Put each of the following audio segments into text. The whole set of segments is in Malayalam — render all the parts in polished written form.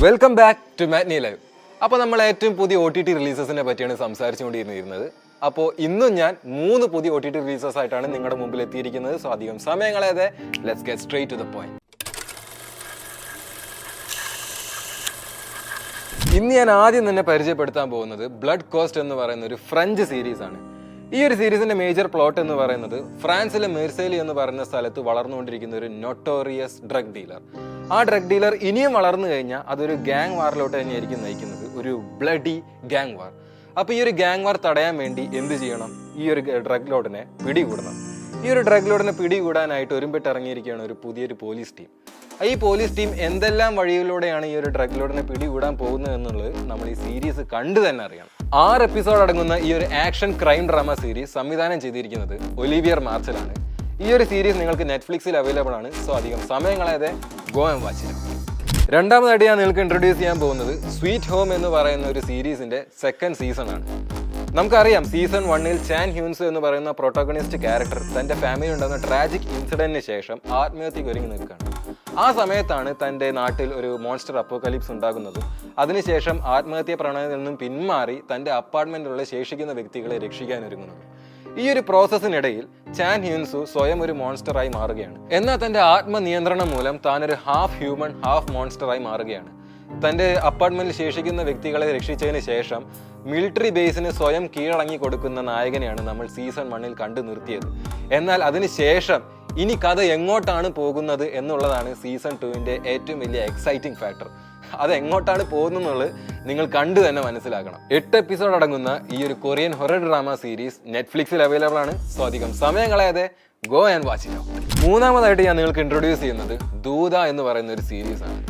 Welcome back to Matinee Live. അപ്പോൾ നമ്മൾ ഏറ്റവും പുതിയ OTT റിലീസസിനെ പറ്റിയാണ് സംസാരിച്ചുകൊണ്ടിരുന്നത്. അപ്പോൾ ഇന്നും ഞാൻ 3 പുതിയ OTT റിലീസസ് ആയിട്ടാണ് നിങ്ങളുടെ മുമ്പിൽ എത്തിയിരിക്കുന്നത്. സോ അധികം സമയം കളയാതെ let's get straight to the point. ഇന്ന് ഞാൻ ആദ്യം തന്നെ പരിചയപ്പെടുത്താൻ പോകുന്നത് ബ്ലഡ് കോസ്റ്റ് എന്ന് പറയുന്ന ഒരു ഫ്രഞ്ച് സീരീസ് ആണ്. ഈ ഒരു സീരീസിന്റെ മേജർ പ്ലോട്ട് എന്ന് പറയുന്നത് ഫ്രാൻസിലെ മെർസേലി എന്ന് പറയുന്ന സ്ഥലത്ത് വളർന്നുകൊണ്ടിരിക്കുന്ന ഒരു നൊട്ടോറിയസ് ഡ്രഗ് ഡീലർ. ആ ഡ്രഗ് ഡീലർ ഇനിയും വളർന്നു കഴിഞ്ഞാൽ അതൊരു ഗ്യാങ് വാറിലോട്ട് തന്നെയായിരിക്കും നയിക്കുന്നത്, ഒരു ബ്ലഡി ഗ്യാങ് വാർ. അപ്പോൾ ഈ ഒരു ഗ്യാങ് വാർ തടയാൻ വേണ്ടി എന്ത് ചെയ്യണം? ഈ ഒരു ഡ്രഗ് ലോഡിനെ പിടികൂടണം. ഈ ഒരു ഡ്രഗ് ലോഡിനെ പിടികൂടാനായിട്ട് ഒരുമ്പിട്ട് ഇറങ്ങിയിരിക്കുകയാണ് ഒരു പുതിയൊരു പോലീസ് ടീം. ഈ പോലീസ് ടീം എന്തെല്ലാം വഴിയിലൂടെയാണ് ഈ ഒരു ഡ്രഗ് ലോഡിനെ പിടികൂടാൻ പോകുന്നത് എന്നുള്ളത് നമ്മൾ ഈ സീരീസ് കണ്ടു തന്നെ അറിയണം. 6 എപ്പിസോഡ് അടങ്ങുന്ന ഈ ഒരു ആക്ഷൻ ക്രൈം ഡ്രാമ സീരീസ് സംവിധാനം ചെയ്തിരിക്കുന്നത് ഒലിവിയർ മാർച്ചലാണ്. ഈ ഒരു സീരീസ് നിങ്ങൾക്ക് നെറ്റ്ഫ്ലിക്സിൽ അവൈലബിൾ ആണ്. സോ അധികം സമയം കളയാതെ ഗോ ആൻഡ് വാച്ച് ഇറ്റ്. രണ്ടാമതായിട്ട് ഞാൻ നിങ്ങൾക്ക് ഇൻട്രൊഡ്യൂസ് ചെയ്യാൻ പോകുന്നത് സ്വീറ്റ് ഹോം എന്ന് പറയുന്ന ഒരു സീരീസിന്റെ 2nd സീസൺ ആണ്. നമുക്കറിയാം സീസൺ 1-ൽ ചാൻ ഹ്യൂൻസ് എന്ന് പറയുന്ന പ്രൊട്ടോഗണിസ്റ്റ് ക്യാരക്ടർ തന്റെ ഫാമിലി ഉണ്ടാകുന്ന ട്രാജിക് ഇൻസിഡന്റിന് ശേഷം ആത്മഹത്യക്ക് ഒരുങ്ങി നിൽക്കുകയാണ്. ആ സമയത്താണ് തൻ്റെ നാട്ടിൽ ഒരു മോൺസ്റ്റർ അപ്പോക്കലിപ്സ് ഉണ്ടാകുന്നത്. അതിനുശേഷം ആത്മഹത്യ പ്രണയത്തിൽ നിന്നും പിന്മാറി തൻ്റെ അപ്പാർട്ട്മെന്റിലുള്ള ശേഷിക്കുന്ന വ്യക്തികളെ രക്ഷിക്കാൻ ഒരുങ്ങുന്നത്. ഈ ഒരു പ്രോസസ്സിനിടയിൽ ചാൻ ഹ്യൂൻസു സ്വയം ഒരു മോൺസ്റ്ററായി മാറുകയാണ്. എന്നാൽ തൻ്റെ ആത്മനിയന്ത്രണം മൂലം താനൊരു ഹാഫ് ഹ്യൂമൻ ഹാഫ് മോൺസ്റ്ററായി മാറുകയാണ്. തൻ്റെ അപ്പാർട്ട്മെന്റിൽ ശേഷിക്കുന്ന വ്യക്തികളെ രക്ഷിച്ചതിന് ശേഷം മിലിറ്ററി ബേസിന് സ്വയം കീഴടങ്ങി കൊടുക്കുന്ന നായകനെയാണ് നമ്മൾ സീസൺ 1-ൽ കണ്ടു നിർത്തിയത്. എന്നാൽ അതിനുശേഷം ഇനി കഥ എങ്ങോട്ടാണ് പോകുന്നത് എന്നുള്ളതാണ് സീസൺ 2-ന്റെ ഏറ്റവും വലിയ എക്സൈറ്റിംഗ് ഫാക്ടർ. അത് എങ്ങോട്ടാണ് പോകുന്നത് നിങ്ങൾ കണ്ടു തന്നെ മനസ്സിലാക്കണം. 8 എപ്പിസോഡ് അടങ്ങുന്ന ഈ ഒരു കൊറിയൻ ഹൊറർ ഡ്രാമ സീരീസ് നെറ്റ്ഫ്ലിക്സിൽ അവൈലബിൾ ആണ്. സോ അധികം സമയം കളയാതെ ഗോ ആൻഡ് വാച്ച് ഇറ്റ്. മൂന്നാമതായിട്ട് ഞാൻ നിങ്ങൾക്ക് ഇൻട്രൊഡ്യൂസ് ചെയ്യുന്നത് ദൂത എന്ന് പറയുന്ന ഒരു സീരീസ് ആണ്.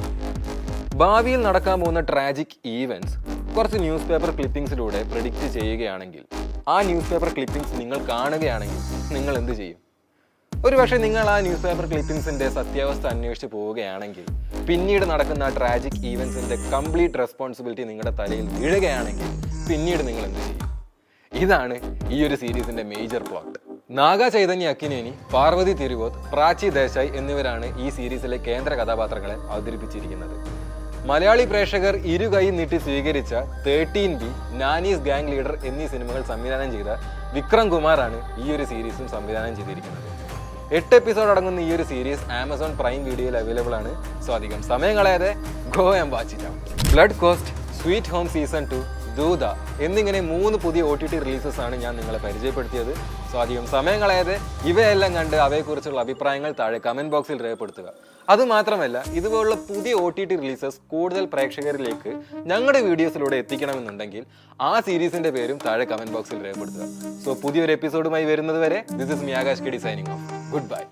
ഭാവിയിൽ നടക്കാൻ പോകുന്ന ട്രാജിക് ഈവൻറ്റ്സ് കുറച്ച് ന്യൂസ് പേപ്പർ ക്ലിപ്പിംഗ്സിലൂടെ പ്രെഡിക്റ്റ് ചെയ്യുകയാണെങ്കിൽ, ആ ന്യൂസ് പേപ്പർ ക്ലിപ്പിംഗ്സ് നിങ്ങൾ കാണുകയാണെങ്കിൽ നിങ്ങൾ എന്ത് ചെയ്യും? ഒരുപക്ഷെ നിങ്ങൾ ആ ന്യൂസ് പേപ്പർ ക്ലിപ്പിംഗ്സിന്റെ സത്യാവസ്ഥ അന്വേഷിച്ച് പോവുകയാണെങ്കിൽ, പിന്നീട് നടക്കുന്ന ആ ട്രാജിക് ഈവൻസിന്റെ കംപ്ലീറ്റ് റെസ്പോൺസിബിലിറ്റി നിങ്ങളുടെ തലയിൽ വീഴുകയാണെങ്കിൽ പിന്നീട് നിങ്ങൾ എന്ത് ചെയ്യും? ഇതാണ് ഈ ഒരു സീരീസിന്റെ മേജർ പ്ലോട്ട്. നാഗ ചൈതന്യ അക്കിനേനി, പാർവതി തിരുവോത്ത്, പ്രാചി ദേശായി എന്നിവരാണ് ഈ സീരീസിലെ കേന്ദ്ര കഥാപാത്രങ്ങളെ അവതരിപ്പിച്ചിരിക്കുന്നത്. മലയാളി പ്രേക്ഷകർ ഇരുകൈ നീട്ടി സ്വീകരിച്ച 13B, നാനീസ് ഗാങ് ലീഡർ എന്നീ സിനിമകൾ സംവിധാനം ചെയ്ത വിക്രം കുമാറാണ് ഈ ഒരു സീരീസും സംവിധാനം ചെയ്തിരിക്കുന്നത്. 8 എപ്പിസോഡ് അടങ്ങുന്ന ഈ ഒരു സീരീസ് ആമസോൺ പ്രൈം വീഡിയോയിൽ അവൈലബിൾ ആണ്. സോ അധികം സമയം കളയാതെ go and watch it. Blood cost, sweet home season 2, ദൂത എന്നിങ്ങനെ 3 പുതിയ OTT റിലീസസ് ആണ് ഞാൻ നിങ്ങളെ പരിചയപ്പെടുത്തിയത്. സോ അധികം സമയം കളയാതെ ഇവയെല്ലാം കണ്ട് അവയെക്കുറിച്ചുള്ള അഭിപ്രായങ്ങൾ താഴെ കമന്റ് ബോക്സിൽ രേഖപ്പെടുത്തുക. അതുമാത്രമല്ല, ഇതുപോലുള്ള പുതിയ OTT റിലീസസ് കൂടുതൽ പ്രേക്ഷകരിലേക്ക് ഞങ്ങളുടെ വീഡിയോസിലൂടെ എത്തിക്കണമെന്നുണ്ടെങ്കിൽ ആ സീരീസിന്റെ പേരും താഴെ കമന്റ് ബോക്സിൽ രേഖപ്പെടുത്തുക. സോ പുതിയൊരു എപ്പിസോഡുമായി വരുന്നത് വരെ this is me Akash KT signing off. Good bye.